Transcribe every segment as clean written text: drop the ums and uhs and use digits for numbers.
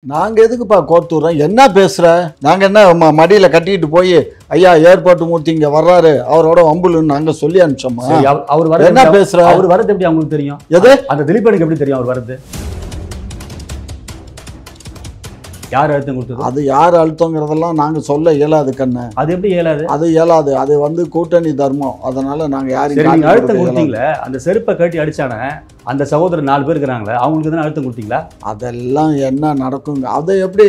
நாங்க எதுக்குப்பா கோர்த்துறோம்? என்ன பேசுற? நாங்க என்ன மடியில கட்டிட்டு போய் ஐயா ஏர்போர்ட் மூர்த்தி இங்க வர்றாரு அவரோட வம்புலுன்னு நாங்க சொல்லி அனுப்பிச்சோமா? அவர் வர என்ன பேசுற? அவர் வரது எப்படி அவங்களுக்கு தெரியும்? எது அந்த திலீபனுக்கு எப்படி தெரியும் அவர் வரது? யார் அழுத்தம் கொடுத்தது? அது யார் அழுத்தங்கிறதெல்லாம் நாங்க சொல்ல இயலாது கண்ணு. அது எப்படி இயலாது? அது இயலாது. அது கூட்டணி தர்மம். அதனால நாங்க யாரையும் அழுத்தம் கொடுத்தீங்களே, அந்த செருப்பை கட்டி அடிச்சானே அந்த சகோதரர் 4 பேர் இருக்கிறாங்களே, அவங்களுக்கு தான் அழுத்தம் கொடுத்தீங்களா? அதெல்லாம் என்ன நடக்குங்க? அதை எப்படி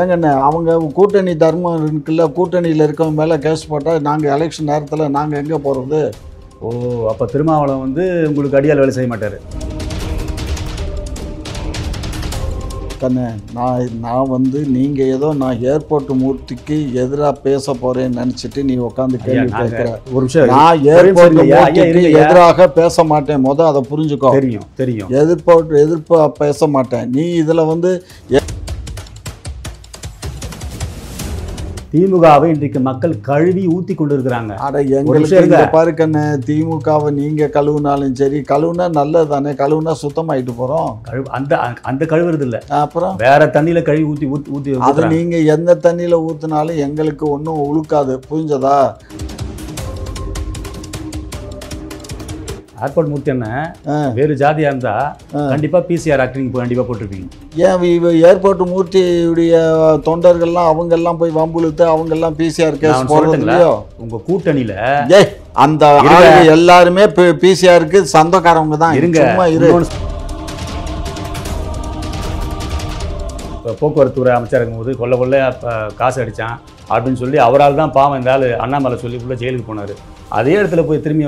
ஏங்கண்ணே? அவங்க கூட்டணி தர்மம் இருக்குல்ல, கூட்டணியில் இருக்கவங்க மேலே கேஸ் போட்டால் நாங்கள் எலெக்ஷன் நேரத்தில் நாங்கள் எங்கே போகிறது? ஓ, அப்போ திருமாவளவன் உங்களுக்கு அடியால் வேலை செய்ய மாட்டார். கண்ணு, நான் நீங்கள் ஏதோ நான் ஏர்போர்ட் மூர்த்திக்கு எதிராக பேச போகிறேன்னு நினச்சிட்டு நீ உட்காந்து கேள்வி கேட்குற. ஒரு விஷயம், நான் ஏர்போர்ட் மூர்த்திக்கு எதிராக பேச மாட்டேன். அதை புரிஞ்சுக்கோ. தெரியும். எதிர்ப்பு பேச மாட்டேன். நீ இதில் திமுகவை இன்றைக்கு மக்கள் கழுவி ஊத்தி கொண்டு இருக்கிறாங்க. அட எங்களுக்கு பாரு கண்ணு, திமுகவை நீங்க கழுவுனாலும் சரி, கழுவுனா நல்லது தானே. கழுவுனா சுத்தமாயிட்டு போறோம். அந்த கழுவுறது இல்ல, அப்புறம் வேற தண்ணியில கழுவி ஊத்தி அது நீங்க எந்த தண்ணியில ஊத்தினாலும் எங்களுக்கு ஒன்றும் உழுக்காது. புரிஞ்சதா? ஏர்போர்ட் மூர்த்தி என்ன வேறு ஜாதியா இருந்தா கண்டிப்பா பிசிஆர் ஆக்டிங் கண்டிப்பா போட்டிருப்பீங்க. ஏன் ஏர்போர்ட் மூர்த்தியுடைய தொண்டர்கள்லாம் அவங்க எல்லாம் போய் வம்புழுத்து அவங்க எல்லாம் பிசிஆர் கேஸ் போடுறதுலையோ? உங்க கூட்டணியில அந்த எல்லாருமே பிசிஆருக்கு சொந்தக்காரவங்க தான். இருங்க, போக்குவரத்துறை அமைச்சர் இருக்கும்போது கொள்ள காசு அடிச்சான் அப்படின்னு சொல்லி அவரால் தான் பாவம் இந்த ஆள் அண்ணாமலை சொல்லி உள்ள ஜெயிலுக்கு போனார். அதே இடத்துல போய் திரும்பி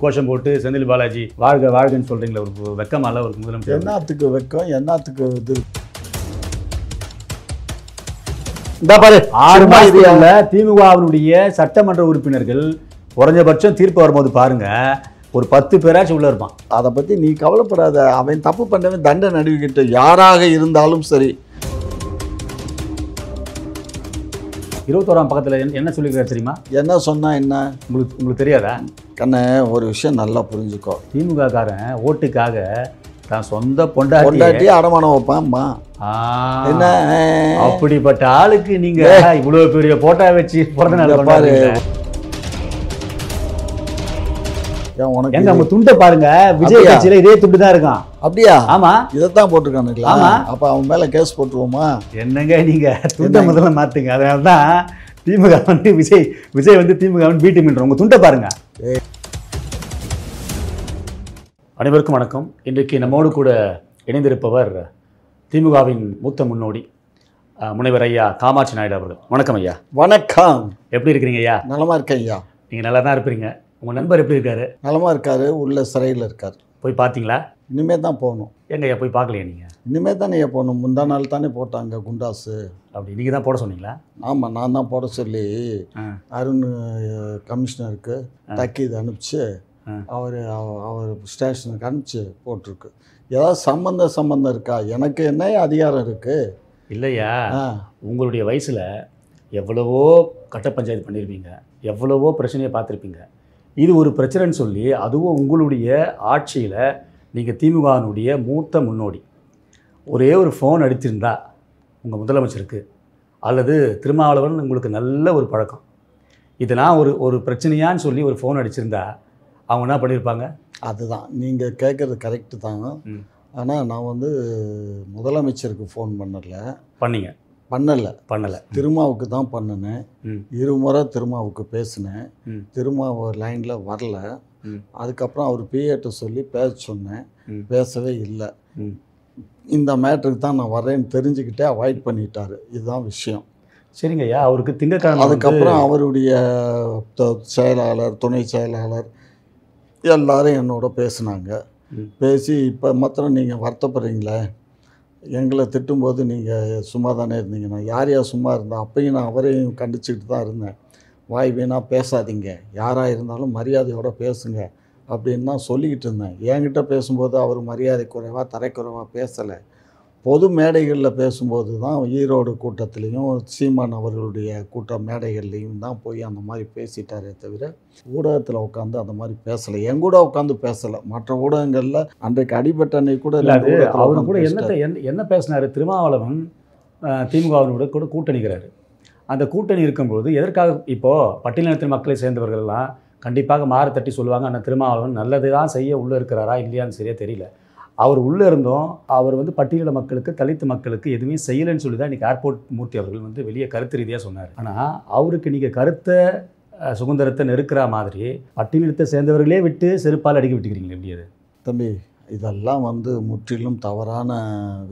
கோஷம் போட்டு செந்தில் பாலாஜி வாழ்க வாழ்கன்னு சொல்றீங்களா? ஒரு வெக்கமால ஒரு முதலமைச்சர். என்னத்துக்கு வெக்கம்? என்னத்துக்கு இது? இந்த பாரு, 6 மாதத்துல திமுகவினுடைய சட்டமன்ற உறுப்பினர்கள் குறைஞ்சபட்சம் தீர்ப்பு வரும்போது பாருங்க, ஒரு 10 பேராச்சும் உள்ள இருப்பான். அதை பத்தி நீ கவலைப்படாத. அவன் தப்பு பண்ணவன் தண்டனை அனுபவிக்கிட்டு யாராக இருந்தாலும் சரி. 21ஆம் பக்கத்துல என்ன சொல்லிக்கிறார் தெரியுமா? என்ன சொன்னா என்ன உங்களுக்கு தெரியாதா? கண்ணே, ஒரு விஷயம் நல்லா புரிஞ்சுக்கோ. திமுக காரன் ஓட்டுக்காக தான் சொந்த பொண்டாட்டி அடமானம் வைப்பான்மா. என்ன அப்படிப்பட்ட ஆளுக்கு நீங்க இவ்வளவு பெரிய போட்டா வச்சு பிறந்த நாள் பாரு. உனக்கு துண்டை பாருங்க, விஜய் கட்சியில இதே துண்டு தான் இருக்கான். அப்படியா? ஆமா, இதைத்தான் போட்டிருக்கானுங்களா? அப்ப அவன் மேல கேஸ் போட்டுருவோமா? என்னங்க நீங்க துண்டை முதல்ல மாத்துங்க. அதனாலதான் திமுக விஜய் திமுக பி டீம். உங்க துண்டை பாருங்க. அனைவருக்கும் வணக்கம். இன்றைக்கு நம்மோடு கூட இணைந்திருப்பவர் திமுகவின் மூத்த முன்னோடி முனைவர் ஐயா காமாட்சி நாயுடு அவர்கள். வணக்கம் ஐயா. வணக்கம். எப்படி இருக்கிறீங்க ஐயா? நலமா இருக்கேன் ஐயா. நீங்க நல்லா தான் இருப்பீங்க. உங்க நண்பர் எப்படி இருக்காரு? நலமா இருக்காரு. உள்ள சிறையில் இருக்காரு. போய் பார்த்தீங்களா? இனிமே தான் போகணும். எங்க ஐயா போய் பார்க்கலையா நீங்க? இனிமே தானே போகணும். முந்தா நாள் தானே போட்டாங்க குண்டாசு. அப்படி நீங்கள் தான் போட சொன்னீங்களா? ஆமாம், நான் தான் போட சொல்லி அருண் கமிஷனருக்கு தக்கீது அனுப்பிச்சு அவர் ஸ்டேஷனுக்கு அனுப்பிச்சு போட்டிருக்கு. ஏதாவது சம்பந்தம் இருக்கா? எனக்கு என்ன அதிகாரம் இருக்கு? இல்லையா, உங்களுடைய வயசில் எவ்வளவோ கட்ட பஞ்சாயத்து பண்ணியிருப்பீங்க, எவ்வளவோ பிரச்சனையை பார்த்துருப்பீங்க. இது ஒரு பிரச்சனைன்னு சொல்லி, அதுவும் உங்களுடைய ஆட்சியில் நீங்கள் திமுகவினுடைய மூத்த முன்னோடி ஒரே ஒரு ஃபோன் அடித்திருந்தா உங்கள் முதலமைச்சருக்கு அல்லது திருமாவளவன் உங்களுக்கு நல்ல ஒரு பழக்கம், இதெல்லாம் ஒரு பிரச்சனையான்னு சொல்லி ஒரு ஃபோன் அடிச்சிருந்தா அவங்க என்ன பண்ணியிருப்பாங்க? அதுதான் நீங்கள் கேட்குறது கரெக்டு தான். ஆனால் நான் முதலமைச்சருக்கு ஃபோன் பண்ணலை. திருமாவுக்கு தான் பண்ணினேன். 2 முறை திருமாவுக்கு பேசினேன். திருமாவை லைனில் வரல. அதுக்கப்புறம் அவர் பிஏட்ட சொல்லி பேச சொன்னேன். பேசவே இல்லை. இந்த மேட்டருக்கு தான் நான் வரேன்னு தெரிஞ்சுக்கிட்டே அவாய்ட் பண்ணிட்டாரு. இதுதான் விஷயம். சரிங்க ஐயா. அவருக்கு திங்கக்கிழமை அதுக்கப்புறம் அவருடைய செயலாளர், துணை செயலாளர் எல்லாரும் என்னோட பேசினாங்க. பேசி இப்போ மாத்திரம் நீங்கள் வருத்தப்படுறீங்களே, எங்களை திட்டும்போது நீங்கள் சும்மா தானே இருந்தீங்கன்னா, யார் சும்மா இருந்தால் அப்பையும் நான் அவரையும் கண்டிச்சுக்கிட்டு தான் இருந்தேன். வாய் வீணாக பேசாதீங்க, யாராக இருந்தாலும் மரியாதையோடு பேசுங்க அப்படின்னு தான் சொல்லிக்கிட்டு இருந்தேன். என்கிட்ட பேசும்போது அவர் மரியாதை குறைவாக தரைக்குறைவாக பேசலை. பொது மேடைகளில் பேசும்போது தான் ஈரோடு கூட்டத்துலேயும் சீமான் அவர்களுடைய கூட்ட மேடைகள்லையும் தான் போய் அந்த மாதிரி பேசிட்டாரே தவிர ஊடகத்தில் உட்காந்து அந்த மாதிரி பேசலை. என் கூட உட்காந்து பேசலை. மற்ற ஊடகங்களில் அன்றைக்கு அடிபட்ட அன்னைக்கு கூட அவர் கூட என்ன பேசினார்? திருமாவளவன் திமுகவினோட கூட கூட்டணிக்கிறாரு. அந்த கூட்டணி இருக்கும்போது எதற்காக இப்போது பட்டியலினத்தின் மக்களை சேர்ந்தவர்கள்லாம் கண்டிப்பாக மாறு தட்டி சொல்லுவாங்க, அண்ணன் திருமாவளவன் நல்லது தான் செய்ய உள்ளே இருக்கிறாரா இல்லையான்னு சரியாக தெரியல. அவர் உள்ளே இருந்தோம், அவர் வந்து பட்டியலின மக்களுக்கு, தலித்து மக்களுக்கு எதுவுமே செய்யலைன்னு சொல்லி தான் இன்றைக்கி ஏர்போர்ட் மூர்த்தி அவர்கள் வந்து வெளியே கருத்து ரீதியாக சொன்னார். ஆனால் அவருக்கு நீங்கள் கருத்தை சுதந்திரத்தை நெருக்கிற மாதிரி பட்டியலினத்தை சேர்ந்தவர்களே விட்டு செருப்பால் அடிக்க விட்டுக்கிறீங்களே எப்படி? அது தம்பி, இதெல்லாம் வந்து முற்றிலும் தவறான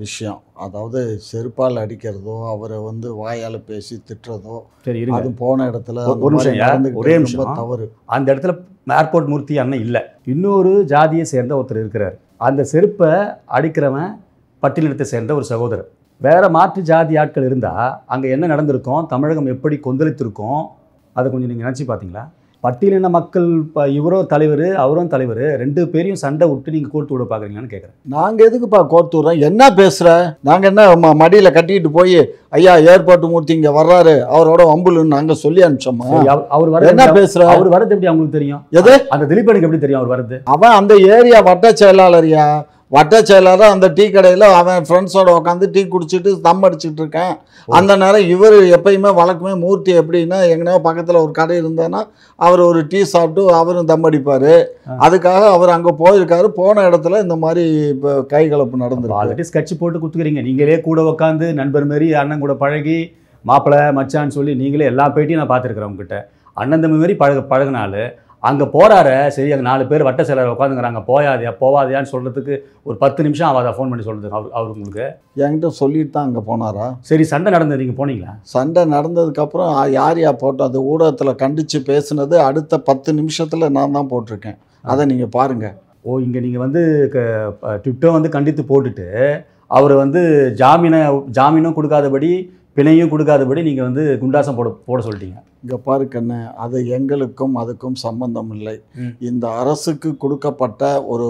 விஷயம். அதாவது செருப்பால் அடிக்கிறதோ, அவரை வந்து வாயால் பேசி திட்டுறதோ, சரி அது போன இடத்துல ஒரு நிமிஷம், ஒரே நிமிஷம். தவறு. அந்த இடத்துல ஏர்போர்ட் மூர்த்தி அண்ணன் இல்லை, இன்னொரு ஜாதியை சேர்ந்த ஒருத்தர் இருக்கிறார். அந்த செருப்பை அடிக்கிறவன் பட்டியலினத்தை சேர்ந்த ஒரு சகோதரர். வேறு மாற்று ஜாதி ஆட்கள் இருந்தால் அங்கே என்ன நடந்திருக்கும், தமிழகம் எப்படி கொந்தளித்திருக்கும், அதை கொஞ்சம் நீங்கள் நினச்சி பார்த்தீங்களா? பட்டியலின மக்கள் இவரும் தலைவர் அவரும் தலைவர், 2 பேரையும் சண்டை விட்டு நீங்கள் கோர்த்து விட பார்க்குறீங்களான்னு கேட்குறேன். நாங்கள் எதுக்குப்பா கோர்த்து விட்றோம்? என்ன பேசுகிற? நாங்கள் என்ன மடியில் கட்டிக்கிட்டு போய் ஐயா ஏர்போர்ட் மூர்த்தி இங்கே வர்றாரு அவரோட வம்புலுன்னு நாங்கள் சொல்லி அனுப்பிச்சோமா? அவர் வர என்ன பேசுகிற? அவர் வரது எப்படி அவங்களுக்கு தெரியும்? எது அந்த திலீபனுக்கு எப்படி தெரியும் அவர் வரது? அவன் அந்த ஏரியா வட்ட செயலாளரியா, வட்ட செயலாளர் அந்த டீ கடையில் அவன் ஃப்ரெண்ட்ஸோட உட்காந்து டீ குடிச்சிட்டு தம் அடிச்சுட்டு இருக்கேன். அந்த நேரம் இவர் எப்பயுமே வழக்கமே மூர்த்தி எப்படின்னா எங்கன்னா பக்கத்தில் ஒரு கடை இருந்தேன்னா அவர் ஒரு டீ சாப்பிட்டு அவரும் தம் அடிப்பார். அதுக்காக அவர் அங்கே போயிருக்காரு. போன இடத்துல இந்த மாதிரி இப்போ கைகலப்பு நடந்துருக்கு. ஆல்ரெடி ஸ்கட்ச் போட்டு குத்துக்கிறீங்க. நீங்களே கூட உட்காந்து நண்பர் மாரி அண்ணன் கூட பழகி மாப்பிள்ளை மச்சான்னு சொல்லி நீங்களே எல்லா பேட்டியும் நான் பார்த்துருக்குறேன் உங்ககிட்ட. அண்ணன் தம்பி மாரி பழகினால அங்கே போகிறார சரி, அங்கே 4 பேர் வட்ட செயலர் உட்காந்துங்கிறாங்க, போவாதையான்னு சொல்கிறதுக்கு ஒரு 10 நிமிஷம் ஆகாதா ஃபோன் பண்ணி சொல்கிறதுக்கு? அவர் உங்களுக்கு என்கிட்ட சொல்லிட்டு தான் அங்கே போனாரா? சரி, சண்டை நடந்தது, நீங்கள் போனீங்களா? சண்டை நடந்ததுக்கப்புறம் யார் போட்டோம் அது ஊடகத்தில் கண்டித்து பேசுனது அடுத்த 10 நிமிஷத்தில் நான் தான் போட்டிருக்கேன். அதை நீங்கள் பாருங்கள். ஓ, இங்கே நீங்கள் வந்து ட்விட்டர் வந்து கண்டித்து போட்டுட்டு அவர் வந்து ஜாமீனும் கொடுக்காதபடி பிணையும் கொடுக்காதபடி நீங்கள் வந்து குண்டாசம் போட சொல்லிட்டீங்க. இங்கே பாரு கண்ணு, அது எங்களுக்கும் அதுக்கும் சம்பந்தம் இல்லை. இந்த அரசுக்கு கொடுக்கப்பட்ட ஒரு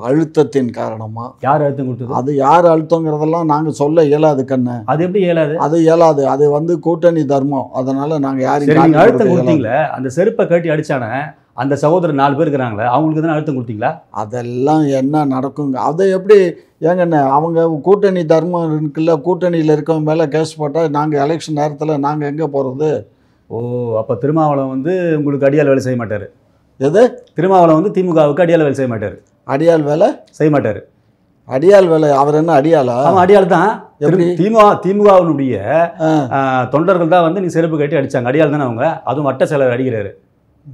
அழுத்தத்தின் காரணமாக. யார் அழுத்தம் கொடுத்தது? அது யார் அழுத்தங்கிறதெல்லாம் நாங்கள் சொல்ல இயலாது கண்ணு. அது எப்படி இயலாது? அது இயலாது. அது வந்து கூட்டணி தர்மம். அதனால நாங்கள் யாரையும் அழுத்தம் கொடுத்தீங்களே. அந்த செருப்பை கட்டி அடிச்சானே அந்த சகோதரர் 4 பேர் இருக்கிறாங்களே, அவங்களுக்கு தானே அழுத்தம் கொடுத்தீங்களா? அதெல்லாம் என்ன நடக்குங்க? அதை எப்படி ஏங்கண்ணே, அவங்க கூட்டணி தர்மம் இருக்குல்ல, கூட்டணியில் இருக்கவங்க மேலே கேஸ் போட்டால் நாங்கள் எலெக்ஷன் நேரத்தில் நாங்கள் எங்கே போகிறது? ஓ, அப்போ திருமாவளவன் வந்து உங்களுக்கு அடியால் வேலை செய்ய மாட்டார்? எது? திருமாவளவன் வந்து திமுகவுக்கு அடியால் வேலை செய்ய மாட்டார்? அடியால் வேலை செய்ய மாட்டார். அடியால் வேலை? அவர் என்ன அடியாளா? ஆமாம், அடியால் தான். திமுகவினுடைய தொண்டர்கள் தான் வந்து நீ செருப்பு கட்டி அடித்தாங்க. அடியால் தானே அவங்க. அதுவும் வட்ட செயலர் அடிக்கிறாரு.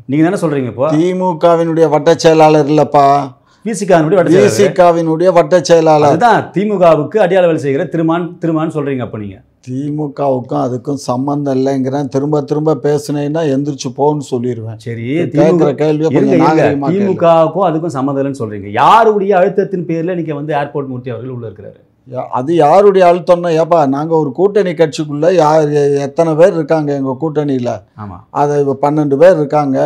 நீங்கள் தானே சொல்கிறீங்க? இப்போ திமுகவினுடைய வட்ட செயலாளர் இல்லைப்பா, விசிகாவினுடைய வட்ட செயலாளர். அதுதான் திமுகவுக்கு அடியாள வேலை செய்கிற திருமான்னு சொல்கிறீங்க. அப்போ நீங்கள் திமுகவுக்கும் அதுக்கும் சம்மந்தம் இல்லைங்கிறேன். திரும்ப திரும்ப பேசுனேன்னா எந்திரிச்சு போன்னு சொல்லிடுவேன். சரி, கேள்வி திமுகவுக்கும் அதுக்கும் சம்மந்தம் இல்லைன்னு சொல்கிறீங்க. யாருடைய அழுத்தத்தின் பேரில் நீங்கள் வந்து ஏர்போர்ட் மூர்த்தி அவர்கள் உள்ள இருக்கிறாரு? அது யாருடைய அழுத்தம்னா, ஏப்பா நாங்கள் ஒரு கூட்டணி கட்சிக்குள்ளே எத்தனை பேர் இருக்காங்க எங்கள் கூட்டணியில்? ஆமாம், அது 12 பேர் இருக்காங்க.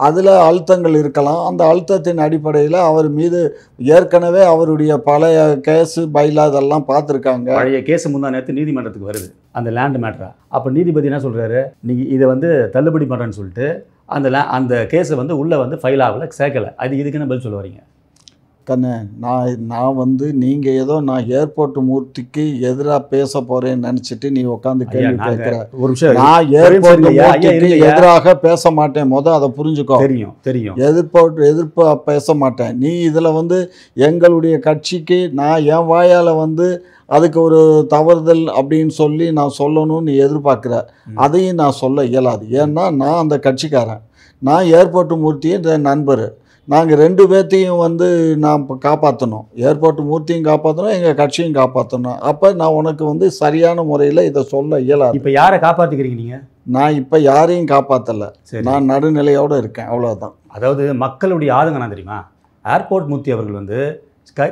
அதில் அழுத்தங்கள் இருக்கலாம். அந்த அழுத்தத்தின் அடிப்படையில் அவர் மீது ஏற்கனவே அவருடைய பழைய கேஸு பைலா இதெல்லாம் பார்த்துருக்காங்க. பழைய கேஸு முந்தா நேரத்து நீதிமன்றத்துக்கு வருது, அந்த லேண்ட் மேட்டரா. அப்போ நீதிபதி என்ன சொல்கிறாரு, நீங்கள் இதை வந்து தள்ளுபடி பண்ணுறேன்னு சொல்லிட்டு அந்த கேஸை வந்து உள்ளே வந்து ஃபைல் ஆகலை, சேர்க்கலை. அது இதுக்கு என்ன பதில் சொல்ல வரீங்க? கண்ணு, நான் வந்து நீங்கள் ஏதோ நான் ஏர்போர்ட் மூர்த்திக்கு எதிராக பேச போகிறேன்னு நினச்சிட்டு நீ உட்காந்து கேள்வி கேட்குற. ஒரு விஷயம், நான் ஏர்போர்ட் மூர்த்திக்கு எதிராக பேச மாட்டேன். அதை புரிஞ்சுக்கோ. தெரியும். எதிர்ப்பு பேச மாட்டேன். நீ இதில் வந்து எங்களுடைய கட்சிக்கு நான் என் வாயால் வந்து அதுக்கு ஒரு தவறுதல் அப்படின்னு சொல்லி நான் சொல்லணும்னு நீ எதிர்பார்க்குற. அதையும் நான் சொல்ல இயலாது. ஏன்னா நான் அந்த கட்சிக்காரன். நான் ஏர்போர்ட் மூர்த்தியின் நண்பர். நாங்கள் 2 பேர்த்தையும் வந்து நான் காப்பாற்றணும். ஏர்போர்ட் மூர்த்தியும் காப்பாற்றணும், எங்கள் கட்சியும் காப்பாற்றணும். அப்போ நான் உனக்கு வந்து சரியான முறையில் இதை சொல்ல இயலாது. இப்போ யாரை காப்பாற்றிக்கிறீங்க நீங்கள்? நான் இப்போ யாரையும் காப்பாற்றலை. நான் நடுநிலையோடு இருக்கேன், அவ்வளோதான். அதாவது மக்களுடைய ஆதங்கம் தெரியுமா? ஏர்போர்ட் மூர்த்தி அவர்கள் வந்து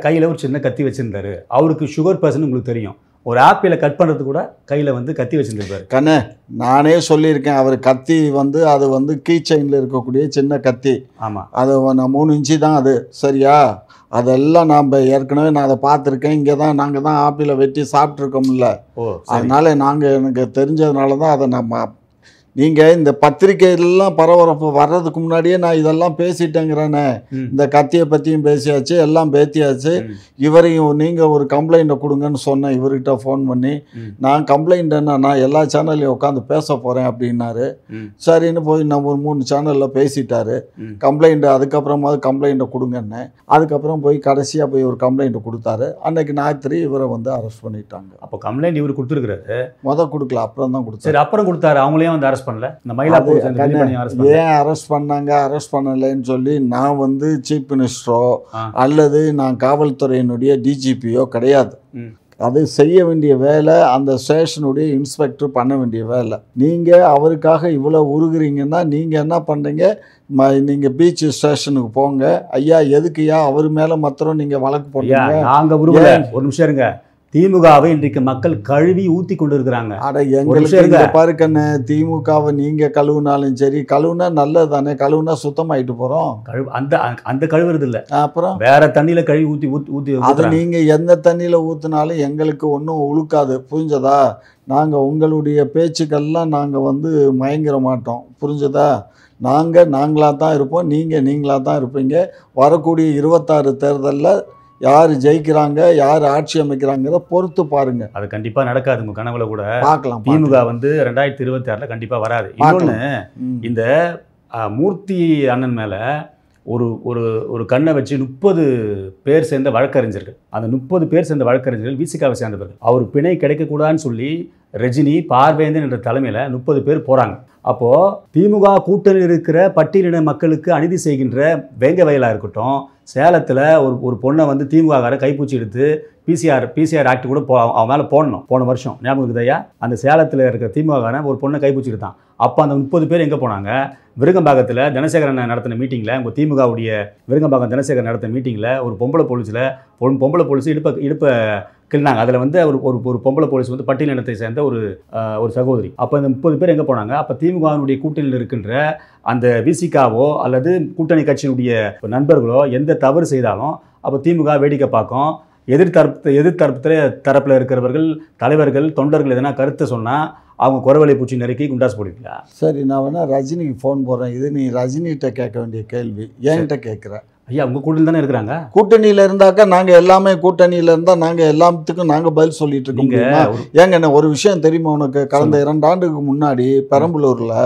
கையில் ஒரு சின்ன கத்தி வச்சுருந்தாரு. அவருக்கு சுகர் பர்சன் உங்களுக்கு தெரியும். ஒரு ஆப்பிளை கட் பண்ணுறது கூட கையில் வந்து கத்தி வச்சுருந்துருப்பாரு. கண்ணே, நானே சொல்லியிருக்கேன். அவர் கத்தி வந்து அது வந்து கீ செயினில் இருக்கக்கூடிய சின்ன கத்தி. ஆமாம், அது 3 இன்ச்சு தான் அது. சரியா? அதெல்லாம் நாம் ஏற்கனவே நான் அதை பார்த்துருக்கேன். இங்கே தான் நாங்கள் தான் ஆப்பிளை வெட்டி சாப்பிட்ருக்கோம்ல. அதனால் எனக்கு தெரிஞ்சதுனால தான் அதை நம்ம நீங்கள் இந்த பத்திரிகையிலலாம் பரபரப்பு வர்றதுக்கு முன்னாடியே நான் இதெல்லாம் பேசிட்டேங்கிறேனே. இந்த கத்தியை பற்றியும் பேசியாச்சு, எல்லாம் பேத்தியாச்சு. இவரையும் நீங்கள் ஒரு கம்ப்ளைண்ட்டை கொடுங்கன்னு சொன்னேன் இவர்கிட்ட ஃபோன் பண்ணி. நான் கம்ப்ளைண்ட் என்ன, நான் எல்லா சேனல்லையும் உட்காந்து பேச போகிறேன் அப்படின்னாரு. சரின்னு போய் நான் ஒரு 3 சேனலில் பேசிட்டாரு. கம்ப்ளைண்ட்டு அதுக்கப்புறமாவது கம்ப்ளைண்ட்டை கொடுங்கன்னு. அதுக்கப்புறம் போய் கடைசியாக போய் ஒரு கம்ப்ளைண்ட்டை கொடுத்தாரு. அன்னைக்கு ஞாயிற்று இவரை வந்து அரெஸ்ட் பண்ணிட்டாங்க. அப்போ கம்ப்ளைண்ட் இவர் கொடுத்துருக்காரு? கொடுக்கல, அப்புறம் தான் கொடுத்தாரு. சரி, அப்புறம் கொடுத்தாரு. அவங்களையும் வந்து அரெஸ்ட் பண்ணல? இந்த மயிலாப்பூர் ஏன் அரெஸ்ட் பண்ணாங்க, அரெஸ்ட் பண்ணலைன்னு சொல்லி நான் வந்து சீஃப் மினிஸ்டரோ அல்லது நான் காவல்துறையினுடைய டிஜிபியோ கிடையாது. அது செய்ய வேண்டிய வேலை அந்த ஸ்டேஷனுடைய இன்ஸ்பெக்டர் பண்ண வேண்டிய வேலை. நீங்கள் அவருக்காக இவ்வளோ உருகுறீங்கன்னா நீங்கள் என்ன பண்ணுறீங்க, நீங்கள் பீச் ஸ்டேஷனுக்கு போங்க. ஐயா எதுக்குயா அவர் மேலே மாத்திரம் நீங்கள் வழக்கு போட்டீங்க? நாங்கள் உருவல. ஒரு நிமிஷம் இருங்க. திமுகவை இன்றைக்கு மக்கள் கழுவி ஊற்றி கொண்டு இருக்கிறாங்க. அட எங்களுக்கு பாருக்கண்ணே, திமுகவை நீங்கள் கழுவுனாலும் சரி, கழுவுனா நல்லது தானே, கழுவுனா சுத்தமாயிட்டு போகிறோம். அந்த கழுவுறது இல்லை, அப்புறம் வேற தண்ணியில் கழுவி ஊற்றி ஊற்றி அது நீங்கள் எந்த தண்ணியில் ஊற்றினாலும் எங்களுக்கு ஒன்றும் உழுக்காது. புரிஞ்சதா? நாங்கள் உங்களுடைய பேச்சுக்கள்லாம் நாங்கள் வந்து மயங்கிற மாட்டோம். புரிஞ்சதா? நாங்களாக தான் இருப்போம், நீங்கள் நீங்களாக தான் இருப்பீங்க. வரக்கூடிய 26 தேர்தலில் யார் ஜெயிக்கிறாங்க, யார் ஆட்சி அமைக்கிறாங்கிறத பொறுத்து பாருங்க. அது கண்டிப்பாக நடக்காது. உங்கள் கனவுல கூட பார்க்கலாம். திமுக வந்து 2026 கண்டிப்பாக வராது. இன்னொன்று, இந்த மூர்த்தி அண்ணன் மேலே ஒரு ஒரு ஒரு கண்ணை வச்சு 30 பேர் சேர்ந்த வழக்கறிஞர்கள், அந்த 30 பேர் சேர்ந்த வழக்கறிஞர்கள் விசிகாவை சேர்ந்தவர்கள். அவர் பிணை கிடைக்கக்கூடாதுன்னு சொல்லி ரஜினி, பார்வேந்தன் என்ற தலைமையில் 30 பேர் போகிறாங்க. அப்போது திமுக கூட்டணியில் இருக்கிற பட்டியலின மக்களுக்கு அநீதி செய்கின்ற வேங்க வயலாக இருக்கட்டும், சேலத்தில் ஒரு பொண்ணை வந்து திமுககார கைப்பூச்சி எடுத்து பிசிஆர் ஆக்ட் கூட அவன் மேலே போடணும். போன வருஷம் ஞாபகம் இருக்குதையா? அந்த சேலத்தில் இருக்கிற திமுககாரன் ஒரு பொண்ணை கைப்பூச்சி எடுத்தான். அப்போ அந்த 30 பேர் எங்கே போனாங்க? விருகம்பாக்கத்தில் தினசேகரன் நடத்தின மீட்டிங்கில், உங்கள் திமுகவுடைய விருகம்பாக்கம் தினசேகரன் நடத்தின மீட்டிங்கில் ஒரு பொம்பளை போலீஸ் இடுப்பை கிள்னாங்க. அதில் வந்து ஒரு பொம்பளை போலீஸ் வந்து பட்டியலினத்தை சேர்ந்த ஒரு சகோதரி. அப்போ இந்த 30 பேர் எங்கே போனாங்க? அப்போ திமுகவினுடைய கூட்டணியில் இருக்கின்ற அந்த விசிகாவோ அல்லது கூட்டணி கட்சியினுடைய நண்பர்களோ எந்த தவறு செய்தாலும் அப்போ திமுக வேடிக்கை பார்க்கும். தரப்பில் இருக்கிறவர்கள், தலைவர்கள், தொண்டர்கள் எதனா கருத்தை சொன்னால் அவங்க குறவலை பூச்சி நெருக்கி குண்டாஸ் போடுவீங்களா? சரி, நான் வேணா ரஜினிக்கு ஃபோன் போடுறேன். இது நீ ரஜினிகிட்ட கேட்க வேண்டிய கேள்வி, என்கிட்ட கேட்குற. ஐயா, உங்கள் கூட்டணியில் தானே இருக்கிறாங்க. கூட்டணியில் இருந்தாக்கா நாங்கள் எல்லாமே கூட்டணியில் இருந்தால் நாங்கள் எல்லாத்துக்கும் நாங்கள் பதில் சொல்லிட்டு இருக்கோம். ஏங்க ஒரு விஷயம் தெரியுமா உனக்கு? கடந்த 2 ஆண்டுக்கு முன்னாடி பெரம்பலூரில்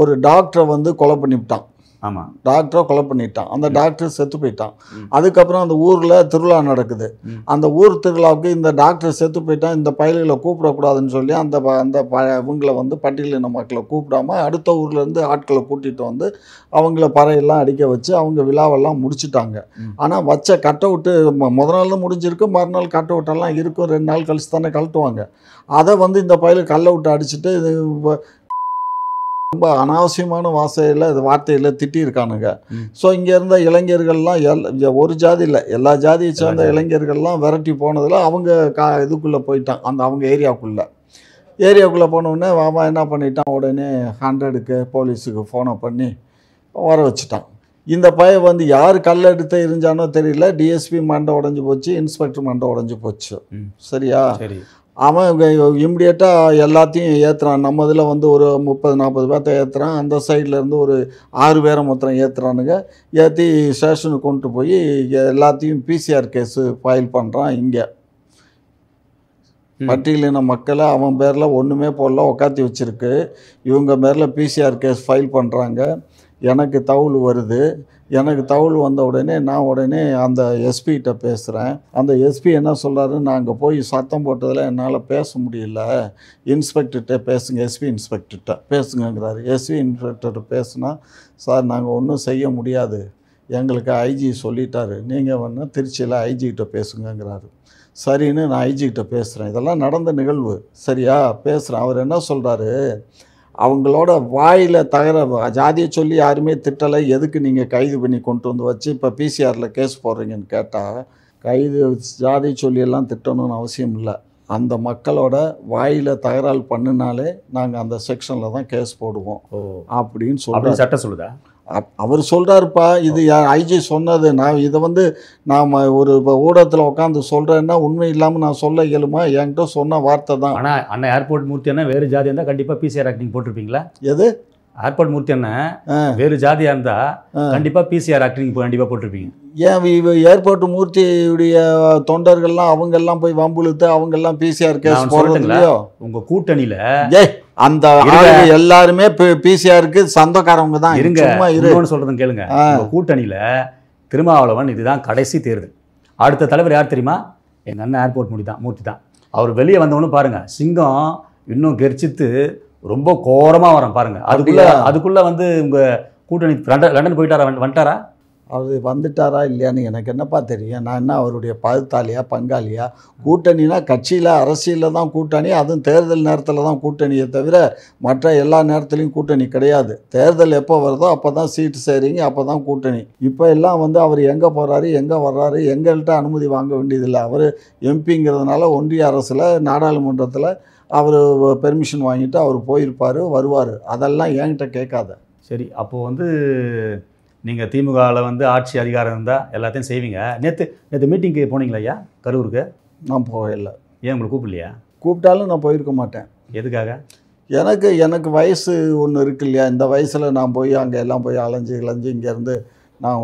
ஒரு டாக்டரை வந்து கொலை பண்ணிவிட்டான். ஆமாம், டாக்டரை கொலை பண்ணிட்டான். அந்த டாக்டர் செத்து போயிட்டான். அதுக்கப்புறம் அந்த ஊரில் திருவிழா நடக்குது. அந்த ஊர் திருவிழாவுக்கு இந்த டாக்டர் செத்து போயிட்டான், இந்த பயல்களை கூப்பிடக்கூடாதுன்னு சொல்லி இவங்களை வந்து பட்டியலின மக்களை கூப்பிடாம அடுத்த ஊர்லேருந்து ஆட்களை கூட்டிகிட்டு வந்து அவங்கள பறையெல்லாம் அடிக்க வச்சு அவங்க விழாவெல்லாம் முடிச்சுட்டாங்க. ஆனால் வச்ச கட் அவுட்டு முதல் நாள் தான் முடிஞ்சிருக்கு, மறுநாள் கட் அவுட்டெல்லாம் இருக்கும். 2 நாள் கழிச்சு தானே கழட்டுவாங்க. அதை வந்து இந்த பயலுக்கு கல்லை விட்டு அடிச்சுட்டு ரொம்ப அனாவசியமான வார்த்தையில் திட்டியிருக்கானுங்க. ஸோ இங்கே இருந்த இளைஞர்கள்லாம் ஒரு ஜாதி இல்லை, எல்லா ஜாதியை சேர்ந்த இளைஞர்கள்லாம் விரட்டி போனதில் அவங்க இதுக்குள்ளே போயிட்டான். அவங்க ஏரியாவுக்குள்ளே போனோடனே வாமா என்ன பண்ணிட்டான், உடனே 100க்கு போலீஸுக்கு ஃபோனை பண்ணி வர வச்சுட்டான். இந்த பையன் வந்து யார் கல்லெடுத்து எரிஞ்சானோ தெரியல, டிஎஸ்பி மண்டை உடஞ்சி போச்சு, இன்ஸ்பெக்டர் மண்டை உடஞ்சி போச்சு. சரியா? அவன் இம்மிடியேட்டாக எல்லாத்தையும் ஏற்றுறான். நம்ம இதில் வந்து ஒரு 30-40 பேர்த்த ஏற்றுறான். அந்த சைட்லேருந்து ஒரு 6 பேரை மொத்தம் ஏற்றுறானுங்க. ஏற்றி ஸ்டேஷனுக்கு கொண்டு போய் எல்லாத்தையும் பிசிஆர் கேஸு ஃபைல் பண்ணுறான். இங்கே பட்டியலின மக்களை அவன் பேரில் ஒன்றுமே போடல, உட்காத்தி வச்சுருக்கு. இவங்க பேரில் பிசிஆர் கேஸ் ஃபைல் பண்ணுறாங்க. எனக்கு தகவல் வருது. எனக்கு தகவல் வந்த உடனே நான் உடனே அந்த எஸ்பிகிட்ட பேசுகிறேன். அந்த எஸ்பி என்ன சொல்கிறாரு, நாங்கள் போய் சத்தம் போட்டதில் என்னால் பேச முடியல, இன்ஸ்பெக்டர்கிட்ட பேசுங்க, எஸ்பி இன்ஸ்பெக்டர்கிட்ட பேசுங்கிறாரு. எஸ்பி இன்ஸ்பெக்டர்கிட்ட பேசுனா, சார் நாங்கள் ஒன்றும் செய்ய முடியாது, எங்களுக்கு ஐஜி சொல்லிட்டாரு, நீங்கள் வேணால் திருச்சியில் ஐஜிக்கிட்ட பேசுங்கிறாரு. சரின்னு நான் ஐஜிக்கிட்ட பேசுகிறேன். இதெல்லாம் நடந்த நிகழ்வு. சரியா? பேசுகிறேன். அவர் என்ன சொல்கிறாரு, அவங்களோட வாயில் ஜாதியை சொல்லி யாருமே திட்டலை, எதுக்கு நீங்கள் கைது பண்ணி கொண்டு வந்து வச்சு இப்போ பிசிஆரில் கேஸ் போடுறீங்கன்னு கேட்டால், ஜாதி சொல்லியெல்லாம் திட்டணும்னு அவசியம் இல்லை. அந்த மக்களோட வாயில் தகராறு பண்ணினாலே நாங்கள் அந்த செக்ஷனில் தான் கேஸ் போடுவோம் அப்படின்னு சொல்லி சட்டம் சொல்லுதா? அவர் சொல்கிறாருப்பா, இது ஐஜி சொன்னது. நான் இதை வந்து நாம் ஒரு ஊடகத்தில் உட்காந்து சொல்கிறேன்னா உண்மை இல்லாமல் நான் சொல்ல இயலுமா? என்கிட்ட சொன்ன வார்த்தை தான். ஆனால் அண்ணன் ஏர்போர்ட் மூர்த்தி அண்ணன் வேறு ஜாதியாக இருந்தால் கண்டிப்பாக பிசிஆர் ஆக்டிங் போட்டிருப்பீங்களா? எது ஏர்போர்ட் மூர்த்தி அண்ணன் வேறு ஜாதியாக இருந்தால் கண்டிப்பாக பிசிஆர் ஆக்டிங் கண்டிப்பாக போட்டிருப்பீங்க. ஏன் ஏர்போர்ட் மூர்த்தியுடைய தொண்டர்கள்லாம் அவங்கெல்லாம் போய் வம்புழுத்து அவங்கெல்லாம் பிசிஆர் கேஸ் போடுறதுலையோ? உங்கள் கூட்டணியில் அந்த எல்லாருமே பிசிஆருக்கு சொந்தக்காரவங்க தான். இருங்க, இன்னொன்று சொல்கிறதுன்னு கேளுங்க. உங்கள் கூட்டணியில் திருமாவளவன் இதுதான் கடைசி தேர்தல். அடுத்த தலைவர் யார் தெரியுமா? எங்கள் அண்ணன் ஏர்போர்ட் மூர்த்தி தான். அவர் வெளியே வந்தவொன்னு பாருங்கள், சிங்கம் இன்னும் கெரிச்சித்து ரொம்ப கோரமாக வரோம் பாருங்கள். அதுக்குள்ளே வந்து உங்கள் கூட்டணி லண்டன் போயிட்டாரா, வந்துட்டாரா? அவர் வந்துட்டாரா இல்லையான்னு எனக்கு என்னப்பா தெரியும்? நான் என்ன அவருடைய பகுத்தாளியா பங்காளியா? கூட்டணினா கட்சியில் அரசியலில் தான் கூட்டணி, அதுவும் தேர்தல் நேரத்தில் தான் கூட்டணியை தவிர மற்ற எல்லா நேரத்துலையும் கூட்டணி கிடையாது. தேர்தல் எப்போ வருதோ அப்போ தான் சீட்டு சேரிங்க, அப்போ தான் கூட்டணி. இப்போ எல்லாம் வந்து அவர் எங்கே போகிறாரு எங்கே வர்றாரு எங்கள்கிட்ட அனுமதி வாங்க வேண்டியதில்லை. அவர் எம்பிங்கிறதுனால ஒன்றிய அரசில் நாடாளுமன்றத்தில் அவர் பெர்மிஷன் வாங்கிட்டு அவர் போயிருப்பார் வருவார். அதெல்லாம் என்கிட்ட கேட்காத. சரி, அப்போது வந்து நீங்கள் திமுகவில் வந்து ஆட்சி அதிகாரம் இருந்தால் எல்லாத்தையும் செய்வீங்க. நேற்று மீட்டிங்க்கு போனீங்களா ஐயா கரூருக்கு? நான் போகலை. ஏன் உங்களுக்கு கூப்பிடலையா? கூப்பிட்டாலும் நான் போயிருக்க மாட்டேன். எதுக்காக? எனக்கு வயசு ஒன்று இருக்கு இல்லையா? இந்த வயசில் நான் போய் அங்கே எல்லாம் போய் அலைஞ்சு இங்கேருந்து நான்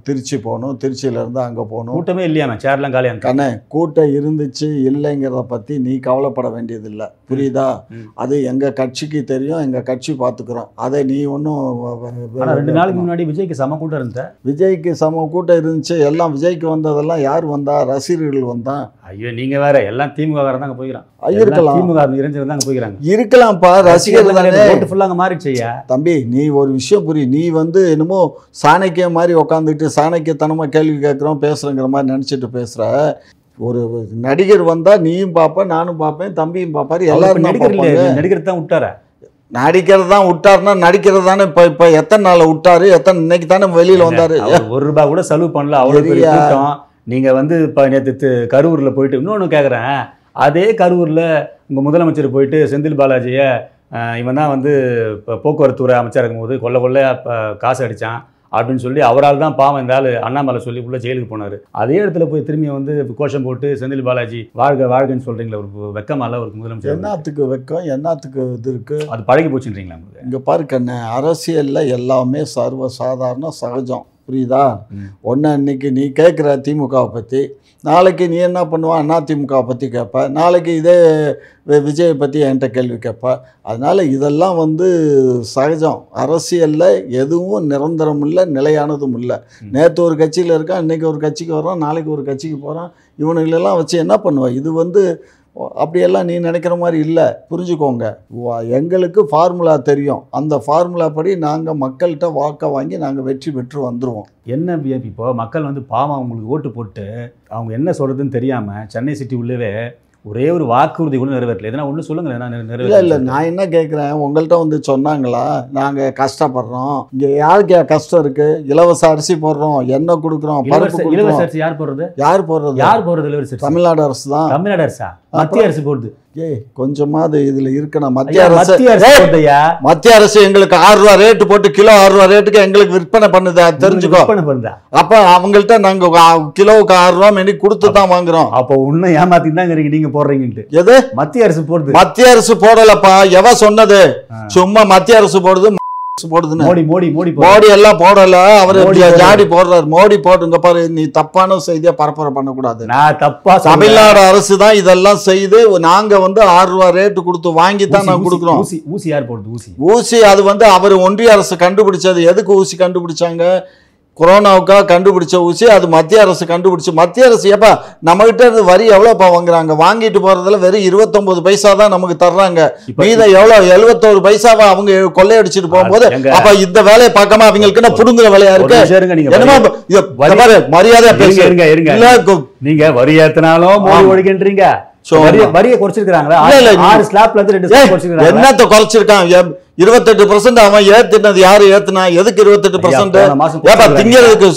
திருச்சி போகணும், திருச்சியிலேருந்து அங்கே போகணும். கூட்டமே இல்லையா? சேர்லாம் காலியாக கண்ணே, கூட்டம் இருந்துச்சு இல்லைங்கிறத பற்றி நீ கவலைப்பட வேண்டியதில்லை, புரியுதா? அது எங்கள் கட்சிக்கு தெரியும், எங்கள் கட்சி பார்த்துக்குறோம். அதை நீ ஒன்றும் 2 நாளைக்கு முன்னாடி விஜய்க்கு சம கூட்டம் இருந்த. விஜய்க்கு சம கூட்டம் இருந்துச்சு. எல்லாம் விஜய்க்கு வந்ததெல்லாம் யார் வந்தா? ரசிகர்கள் வந்தான். ஐயோ, நீங்கள் வேற எல்லாம் திமுககாரன் தாங்க போய்க்கிறான். இருக்கலாம், திமுக இறைஞ்சல் தாங்க போய்க்கிறாங்க. இருக்கலாம்ப்பா, ரசிகர்கள் தானே. ஃபுல்லாக மாறிடுச்சையா தம்பி, நீ ஒரு விஷயம் புரியும். நீ வந்து என்னமோ சாணக்கிய மாதிரி உட்காந்துக்கிட்டு சாணக்கியத்தனமாக கேள்வி கேட்குறோம் பேசுகிறேங்கிற மாதிரி நினச்சிட்டு பேசுகிற. ஒரு நடிகர் வந்தால் நீயும் பார்ப்பேன், நானும் பார்ப்பேன், தம்பியும் பார்ப்பாரு, எல்லாரும் நடிகர் தான் விட்டார. நடிக்கிறது தான் விட்டாருன்னா நடிக்கிறது தானே. இப்போ எத்தனை நாள் விட்டாரு? இன்னைக்கு தானே வெளியில் வந்தார். ₹1 கூட செலவு பண்ணல. அவ்வளோ பெரிய கூட்டம். நீங்கள் வந்து இப்போ நேற்று கரூரில் போயிட்டு இன்னொன்று கேட்குறேன். அதே கரூரில் உங்கள் முதலமைச்சர் போயிட்டு செந்தில் பாலாஜியை இவன் தான் வந்து இப்போ போக்குவரத்துறை அமைச்சர் இருக்கும்போது கொள்ள காசு அடித்தான் அப்படின்னு சொல்லி அவரால் தான் பாவம் இந்த ஆள் அண்ணாமலை சொல்லி உள்ள ஜெயிலுக்கு போனார். அதே இடத்துல போய் திரும்பி வந்து கோஷம் போட்டு செந்தில் பாலாஜி வாழ்கன்னு சொல்கிறீங்களா? ஒரு வெக்கமால ஒரு முதலமைச்சர். என்னத்துக்கு வெக்கம், என்னத்துக்கு இது இருக்குது? அது பழகி போச்சுன்றீங்களா உங்களுக்கு? இங்கே பாரு கண்ணு, அரசியலில் எல்லாமே சர்வ சாதாரண சகஜம், புரியுதா? ஒன்று இன்னைக்கு நீ கேட்குற திமுகவை பற்றி, நாளைக்கு நீ என்ன பண்ணுவான்? அதிமுகவை பற்றி கேட்ப, நாளைக்கு இதே விஜயை பற்றி என்கிட்ட கேள்வி கேட்ப. அதனால் இதெல்லாம் வந்து சகஜம். அரசியலில் எதுவும் நிரந்தரம் இல்லை, நிலையானதும் இல்லை. நேற்று ஒரு கட்சியில் இருக்கான், இன்றைக்கி ஒரு கட்சிக்கு வர்றான், நாளைக்கு ஒரு கட்சிக்கு போகிறான். இவனுங்களெல்லாம் வச்சு என்ன பண்ணுவான்? இது வந்து அப்படியெல்லாம் நீ நினைக்கிற மாதிரி இல்லை, புரிஞ்சுக்கோங்க. எங்களுக்கு ஃபார்முலா தெரியும். அந்த ஃபார்முலா படி நாங்கள் மக்கள்கிட்ட வாக்கை வாங்கி நாங்கள் வெற்றி பெற்று வந்துடுவோம். என்ன இப்போ மக்கள் வந்து பாவம் அவங்களுக்கு ஓட்டு போட்டு அவங்க என்ன சொல்கிறதுன்னு தெரியாமல் சென்னை சிட்டி உள்ளவே ஒரே ஒரு வாக்குறுதி கூட நிறைவேற்றல. எதனா ஒன்று சொல்லுங்கள். இல்லை, நான் என்ன கேட்குறேன், உங்கள்கிட்ட வந்து சொன்னாங்களா நாங்கள் கஷ்டப்படுறோம்? இங்கே யாருக்கு கஷ்டம் இருக்குது? இலவச அரிசி போடுறோம், எண்ணெய் கொடுக்குறோம், பருப்பு. இலவச அரிசி யார் போடுறது? யார் போடுறது? இலவச தமிழ்நாடு அரசு தான். தமிழ்நாடு அரசா? மத்திய அரசு போடுது. கொஞ்சமாவது இதுல இருக்கணும். மத்திய அரசு எங்களுக்கு ₹6 ரேட்டு போட்டு கிலோ ₹6 ரேட்டுக்கு எங்களுக்கு விற்பனை பண்ணுது, தெரிஞ்சுக்கோ. அப்ப அவங்கள்ட்ட நாங்க கிலோவுக்கு ₹6 மெனி கொடுத்து தான் வாங்குறோம். அப்போ உன்னை ஏமாத்தி தான் நீங்க போடுறீங்க. எது மத்திய அரசு போடுது? மத்திய அரசு போடலப்பா. எவ சொன்னது? சும்மா மத்திய அரசு போடுது போடுதுன்னு. மோடி எல்லாம் போடல, அவரு ஜாடி போடுறாரு. மோடி போடுங்க பாரு. நீ தப்பான செய்தியா பரப்புரை பண்ணக்கூடாது. தமிழ்நாடு அரசு தான் இதெல்லாம் செய்து நாங்க வந்து ₹6 ரேட்டு கொடுத்து வாங்கி தான் நான் கொடுக்குறோம். ஊசி யார் போடுது? ஊசி அது வந்து அவர் ஒன்றிய அரசு கண்டுபிடிச்சது. எதுக்கு ஊசி கண்டுபிடிச்சாங்க? கொரோனாவுக்காக கண்டுபிடிச்ச ஊசி. அது மத்திய அரசு கண்டுபிடிச்சு. மத்திய அரசு எப்பா நம்மகிட்ட இருந்து வரி எவ்வளோப்பா வாங்குறாங்க? வாங்கிட்டு போறதுல வெறும் 29 பைசா தான் நமக்கு தர்றாங்க. மீத எவ்வளோ 71 பைசாவா அவங்க கொள்ளையடிச்சிட்டு போகும்போது அப்ப இந்த வேலையை பார்க்காம அவங்களுக்கு என்ன புடுங்குற வேலையா இருக்கு? மரியாதை பேசுங்க. நீங்க வரி ஏத்தினாலும் ஒழிக்கின்றீங்க. வரியை குறைச்சிருக்காங்களா? என்னத்தை குறைச்சிருக்காங்க? 28% அவன் ஏத்தினது யாரு ஏத்துனா? எதுக்கு 28%? திங்கிறதுக்கு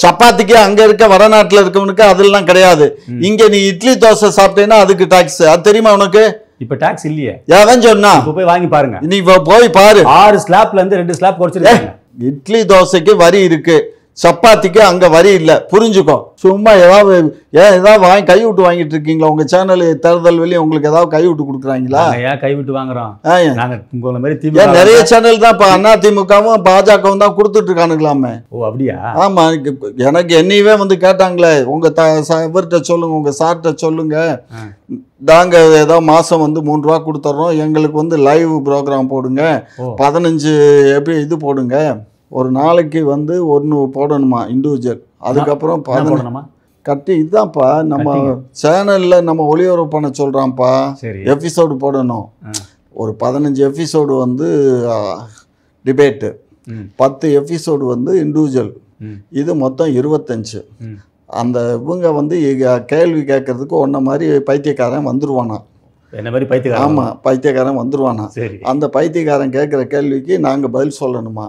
சப்பாத்திக்கு அங்க இருக்க வடநாட்டுல இருக்கவனுக்கு அதெல்லாம் கிடையாது. இங்க நீ இட்லி தோசை சாப்பிட்டேன்னா அதுக்கு டாக்ஸ். அது தெரியுமா உனக்கு? இப்ப டாக்ஸ் இல்லையே. எவன் சொன்னா? போய் வாங்கி பாருங்க. நீ போய் பாரு. 6 ஸ்லாப்ல இருந்து 2 ஸ்லாப் குறைச்சிருக்காங்க. இட்லி தோசைக்கு வரி இருக்கு, சப்பாத்திக்கு அங்கே வரி இல்லை, புரிஞ்சுக்கோ. சும்மா ஏதாவது வாங்கி கை விட்டு வாங்கிட்டு இருக்கீங்களா? உங்கள் சேனல் தேர்தல் வெளியே உங்களுக்கு ஏதாவது கை விட்டு கொடுக்குறாங்களா? ஏன் கை விட்டு வாங்குறோம்? உங்களை மாதிரி ஏன் நிறைய சேனல் தான் இப்போ அதிமுகவும் பாஜகவும் தான் கொடுத்துட்டு இருக்கானுங்களாமே. ஓ அப்படியா? ஆமாம், எனக்கு என்னையவே வந்து கேட்டாங்களே, உங்கள் இவர்கிட்ட சொல்லுங்கள், உங்கள் சார்கிட்ட சொல்லுங்கள், நாங்கள் ஏதோ மாதம் வந்து 3 ரூபா கொடுத்துட்றோம், எங்களுக்கு வந்து லைவ் ப்ரோக்ராம் போடுங்க, 15 எப்படி இது போடுங்க, ஒரு நாளைக்கு வந்து 1 போடணுமா இண்டிவிஜுவல், அதுக்கப்புறம் 15 கட்டி. இதுதான்ப்பா நம்ம சேனலில் நம்ம ஒளிபரப்பு பண்ண சொல்கிறான்ப்பா. எபிசோடு போடணும், ஒரு 15 எபிசோடு வந்து டிபேட்டு, 10 எபிசோடு வந்து இண்டிவிஜுவல், இது மொத்தம் 25. அந்த இவங்க வந்து கேள்வி கேட்கறதுக்கு ஒன்றை மாதிரி பைத்தியக்காரன் வந்துடுவானா, என்ன மாதிரி பைத்தியக்காரன்? ஆமாம், பைத்தியக்காரன் வந்துடுவானா. அந்த பைத்தியக்காரன் கேட்குற கேள்விக்கு நாங்கள் பதில் சொல்லணுமா.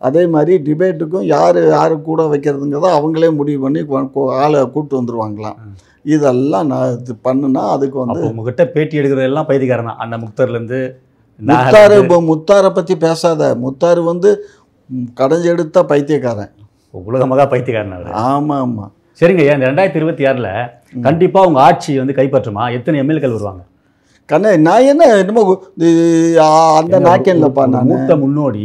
அதே மாதிரி டிபேட்டுக்கும் யார் கூட வைக்கிறதுங்கிறத அவங்களே முடிவு பண்ணி ஆளை கூப்பிட்டு வந்துடுவாங்களாம். இதெல்லாம் நான் இது பண்ணுனா அதுக்கு வந்து உங்ககிட்ட பேட்டி எடுக்கிறதெல்லாம் பைத்தியக்காரன் தான். அந்த முக்தார்லேருந்து முத்தாரை பற்றி பேசாத. முத்தார் வந்து கடைஞ்செடுத்த பைத்தியக்காரன், உலகமாக பைத்தியக்காரன். ஆமாம் ஆமாம். சரிங்க, இந்த 2026 கண்டிப்பாக உங்கள் ஆட்சி வந்து கைப்பற்றுமா? எத்தனை எம்எல்ஏக்கள் வருவாங்க? கண்ணே, நான் என்னமோ அந்த நாக்கேன்லப்பா, நான் மூத்த முன்னோடி.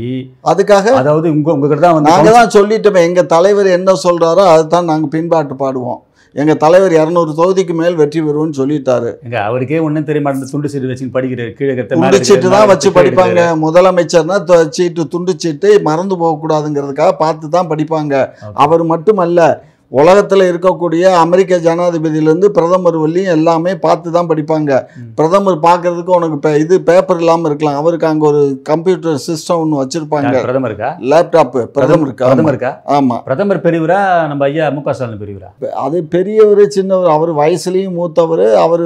அதுக்காக அதாவது உங்ககிட்ட தான் வந்து நாங்கள் தான் சொல்லிட்டோமே, எங்கள் தலைவர் என்ன சொல்கிறாரோ அதுதான் நாங்கள் பின்பாட்டு பாடுவோம். எங்கள் தலைவர் 200 தொகுதிக்கு மேல் வெற்றி பெறுவோன்னு சொல்லிட்டாரு. எங்க அவருக்கே ஒன்றும் தெரிய மாட்டேன், துண்டு சீட்டு வச்சு படிக்கிற கீழே துண்டு சீட்டு தான் வச்சு படிப்பாங்க. முதலமைச்சர்னா சீட்டு துண்டு சீட்டு மறந்து போகக்கூடாதுங்கிறதுக்காக பார்த்து தான் படிப்பாங்க. அவர் மட்டுமல்ல, உலகத்தில் இருக்கக்கூடிய அமெரிக்க ஜனாதிபதியிலேருந்து பிரதமர் வரையும் எல்லாமே பார்த்து தான் படிப்பாங்க. பிரதமர் பார்க்கறதுக்கு உனக்கு இது பேப்பர் இல்லாமல் இருக்கலாம், அவருக்கு அங்கே ஒரு கம்ப்யூட்டர் சிஸ்டம் ஒன்று வச்சுருப்பாங்க. பிரதமருக்கா லேப்டாப்பு? பிரதமருக்கா? ஆமாம். பிரதமர் பெரியவரா நம்ம ஐயா மு.க. ஸ்டாலின் பெரியவரா? அது பெரியவர் சின்னவர், அவர் வயசுலேயும் மூத்தவர், அவர்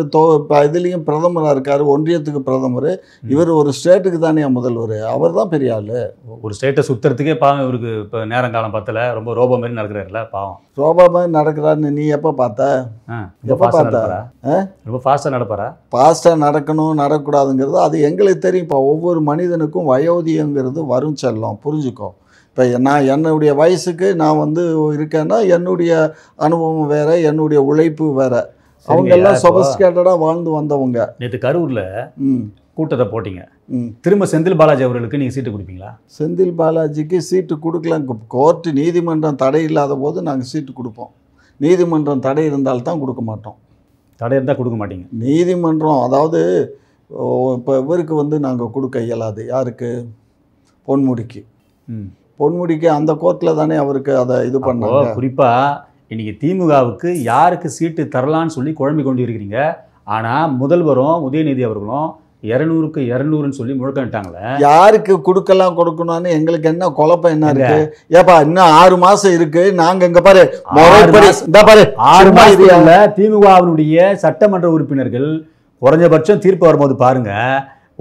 இதுலேயும் பிரதமராக இருக்கார், ஒன்றியத்துக்கு பிரதமர். இவர் ஒரு ஸ்டேட்டுக்கு தானே முதல்வர், அவர் தான் பெரிய ஆள். ஒரு ஸ்டேட்டை சுற்றுறதுக்கே பாவம் இவருக்கு இப்போ நேரங்காலம் பத்தல, ரொம்ப ரோபோ மாதிரி நடக்கிறாருல பாவம். ரோபா மாதிரி நடக்கிறாருன்னு நீ எப்போ பார்த்த? எப்போ பார்த்த? ரொம்ப ஃபாஸ்ட்டாக நடப்பாரா? ஃபாஸ்ட்டாக நடக்கணும் நடக்கக்கூடாதுங்கிறது அது எங்களுக்கு தெரியும். இப்போ ஒவ்வொரு மனிதனுக்கும் வயோதிகங்கிறது வரும் செல்லம், புரிஞ்சுக்கோ. இப்போ என்னுடைய வயசுக்கு நான் வந்து இருக்கேன்னா என்னுடைய அனுபவம் வேறு, என்னுடைய உழைப்பு வேறு. அவங்க எல்லாம் சொபஸ்டிகேட்டடாக வாழ்ந்து வந்தவங்க. நேற்று கரூரில் கூட்டத்தை போட்டிங்க, திரும்ப செந்தில் பாலாஜி அவர்களுக்கு நீங்கள் சீட்டு கொடுப்பீங்களா? செந்தில் பாலாஜிக்கு சீட்டு கொடுக்கலாம். கோர்ட்டு நீதிமன்றம் தடை இல்லாத போது நாங்கள் சீட்டு கொடுப்போம். நீதிமன்றம் தடை இருந்தால்தான் கொடுக்க மாட்டோம். தடை இருந்தால் கொடுக்க மாட்டீங்க? நீதிமன்றம் அதாவது இப்போ இவருக்கு வந்து நாங்கள் கொடுக்க இயலாது. யாருக்கு? பொன்முடிக்கு. பொன்முடிக்கு அந்த கோர்ட்டில் தானே அவருக்கு அதை இது பண்ணாங்க. குறிப்பாக இன்றைக்கி திமுகவுக்கு யாருக்கு சீட்டு தரலான்னு சொல்லி குழம்பி கொண்டு இருக்கிறீங்க. ஆனால் முதல்வரும் உதயநிதி அவர்களும் 200க்கு 200ன்னு சொல்லி முழக்கிட்டாங்களே. யாருக்கு கொடுக்கலாம் கொடுக்கணும்னு எங்களுக்கு என்ன குழப்பம் என்ன இருக்கு? ஏப்பா இன்னும் 6 மாசம் இருக்கு. நாங்க இங்க பாரு, 6 மாசத்துல திமுகவினுடைய சட்டமன்ற உறுப்பினர்கள் குறைஞ்சபட்சம் தீர்ப்பு வரும்போது பாருங்க,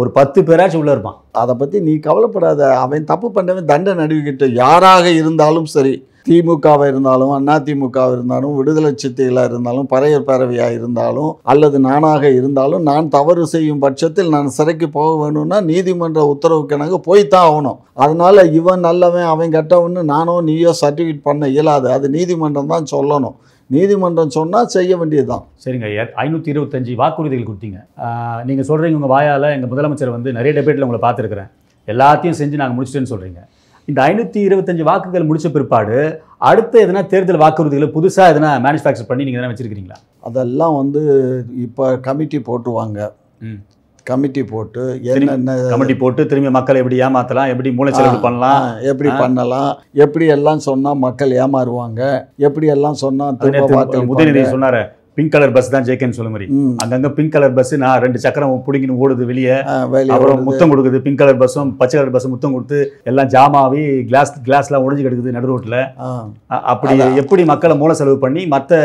ஒரு 10 பேராச்சும் உள்ள இருப்பான். அதை பத்தி நீ கவலைப்படாத. அவன் தப்பு பண்ணவன் தண்டனை அனுபவிக்கிட்டு யாராக இருந்தாலும் சரி, திமுகவாக இருந்தாலும் அதிமுகவாக இருந்தாலும் விடுதலை சிறுத்தைகளாக இருந்தாலும் பறையர் பேரவையாக இருந்தாலும் அல்லது நானாக இருந்தாலும், நான் தவறு செய்யும் பட்சத்தில் நான் சிறைக்கு போக வேணும்னா நீதிமன்ற உத்தரவுக்கு எனக்கு போய்த்தான் ஆகணும். அதனால இவன் நல்லவன் அவன் கெட்டவன்னு நானோ நீயோ சர்டிஃபிகேட் பண்ண இயலாது. அது நீதிமன்றம் தான் சொல்லணும். நீதிமன்றம் சொன்னால் செய்ய வேண்டியதுதான். சரிங்க, 525 வாக்குறுதிகள் கொடுத்தீங்க. நீங்கள் சொல்கிறீங்க உங்கள் வாயால் எங்கள் முதலமைச்சர் வந்து நிறைய டெபேட்டில் உங்களை பார்த்துருக்குறேன், எல்லாத்தையும் செஞ்சு நாங்கள் முடிச்சிட்டேன்னு சொல்கிறீங்க. இந்த 525 வாக்குகள் முடித்த பிற்பாடு அடுத்த எதனா தேர்தல் வாக்குறுதிகளை புதுசாக எதனா மேனுஃபேக்சர் பண்ணி நீங்கள் எதனா வச்சுருக்கிறீங்களா? அதெல்லாம் வந்து இப்போ கமிட்டி போட்டுருவாங்க. கமிட்டி போட்டு என்னென்ன கமிட்டி போட்டு திரும்பி மக்களை எப்படி ஏமாற்றலாம், எப்படி மூளைச்செலவு பண்ணலாம், எப்படி பண்ணலாம், எப்படி எல்லாம் சொன்னால் மக்கள் ஏமாறுவாங்க, எப்படி எல்லாம் சொன்னால் உதயநிதி சொன்னார் பிங்க் கலர் பஸ் தான் ஜெயிக்கன்னு சொல்ல மாதிரி. அங்கங்கே பிங்க் கலர் பஸ் நான் 2 சக்கரம் பிடிங்கின்னு ஓடுது வெளியே, அப்புறம் முத்தம் கொடுக்குது. பிங்க் கலர் பஸ்ஸும் பச்சை கலர் பஸ்ஸும் முத்தம் கொடுத்து எல்லாம் ஜாமாவி கிளாஸ்லாம் உடைஞ்சு கிடக்குது நடு ரோட்டில். அப்படி எப்படி மக்களை மூல செலவு பண்ணி மற்ற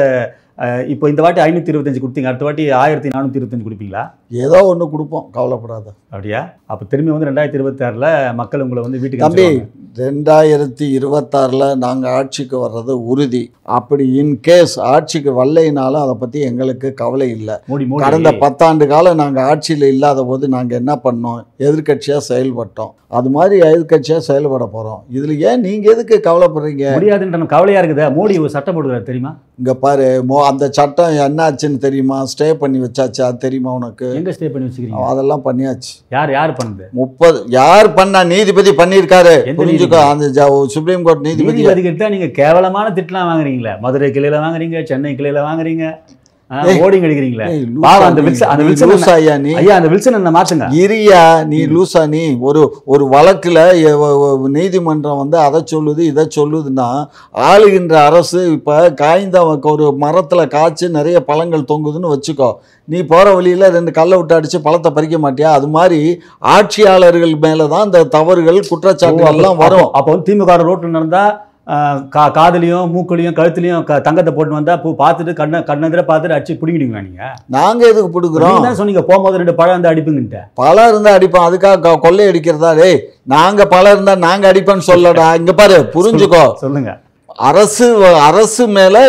இப்போ இந்த வாட்டி 525 கொடுத்தீங்க, அடுத்த வாட்டி 1425 கொடுப்பீங்களா? ஏதோ ஒன்று கொடுப்போம், கவலைப்படாத. அப்படியா? அப்போ திரும்பி வந்து 2026ல் மக்கள் உங்களை வந்து வீட்டுக்கு தம்பி, அனுப்பிச்சிடுவாங்க. 2026ல் நாங்கள் ஆட்சிக்கு வர்றது உறுதி. அப்படி இன்கேஸ் ஆட்சிக்கு வரலைனாலும் அதை பற்றி எங்களுக்கு கவலை இல்லை. கடந்த 10 ஆண்டு காலம் நாங்கள் ஆட்சியில் இல்லாத போது நாங்கள் என்ன பண்ணோம்? எதிர்க்கட்சியாக செயல்பட்டோம். அது மாதிரி எதிர்க்கட்சியாக செயல்பட போகிறோம். இதில் ஏன் நீங்கள் எதுக்கு கவலைப்படுறீங்க? முடியாதுன்ற கவலையாக இருக்குதா? மோடி ஒரு சட்டம் போடுறாரு தெரியுமா? இங்கே பாரு, அந்த சட்டம் என்ன ஆச்சுன்னு தெரியுமா? ஸ்டே பண்ணி வச்சாச்சு, அது தெரியுமா உனக்கு? எங்கே ஸ்டே பண்ணி வச்சுக்கிறீங்க? அதெல்லாம் பண்ணியாச்சு. யார் பண்ணுது? 30 யார் பண்ணா? நீதிபதி பண்ணியிருக்காரு, புரிஞ்சுக்கோ. அந்த சுப்ரீம் கோர்ட் நீதிபதி கிட்ட நீங்கள் கேவலமான திட்டலாம் வாங்குறீங்களா? மதுரை கிளையில் வாங்குறீங்க, சென்னை கிளையில் வாங்குறீங்க, ஓடிங் அடிக்கிறீங்களே. மாத்துங்க. இரியா, நீ லூசா? நீ ஒரு வழக்குல நீதிமன்றம் வந்து அதை சொல்லுது இதை சொல்லுதுன்னா, ஆளுகின்ற அரசு இப்ப காய்ந்த ஒரு மரத்துல காய்ச்சி நிறைய பழங்கள் தொங்குதுன்னு வச்சுக்கோ, நீ போற வழியில 2 கல்லை விட்டு அடிச்சு பழத்தை பறிக்க மாட்டியா? அது மாதிரி ஆட்சியாளர்கள் மேலதான் இந்த தவறுகள், குற்றச்சாட்டுகள் எல்லாம் வரும். அப்போ திமுக ரோட்ல நடந்தா காதலையும் மூக்களையும் கழுத்துலையும் தங்கத்தை போட்டு வந்தா பார்த்துட்டு கண்ணெதிர பார்த்துட்டு அடிச்சு பிடிங்கிடுவீங்க. நீங்க நாங்க எதுக்கு பிடிக்கிறோம் சொன்னீங்க? போகும்போது 2 பழம் இருந்தா அடிப்புங்கிட்ட. பழம் இருந்தா அடிப்போம், அதுக்காக கொள்ளை அடிக்கிறதா? டேய், நாங்க பழம் இருந்தா நாங்க அடிப்போன்னு சொல்லடா. இங்க பாரு, புரிஞ்சுக்கோ. சொல்லுங்க. அரசு மேல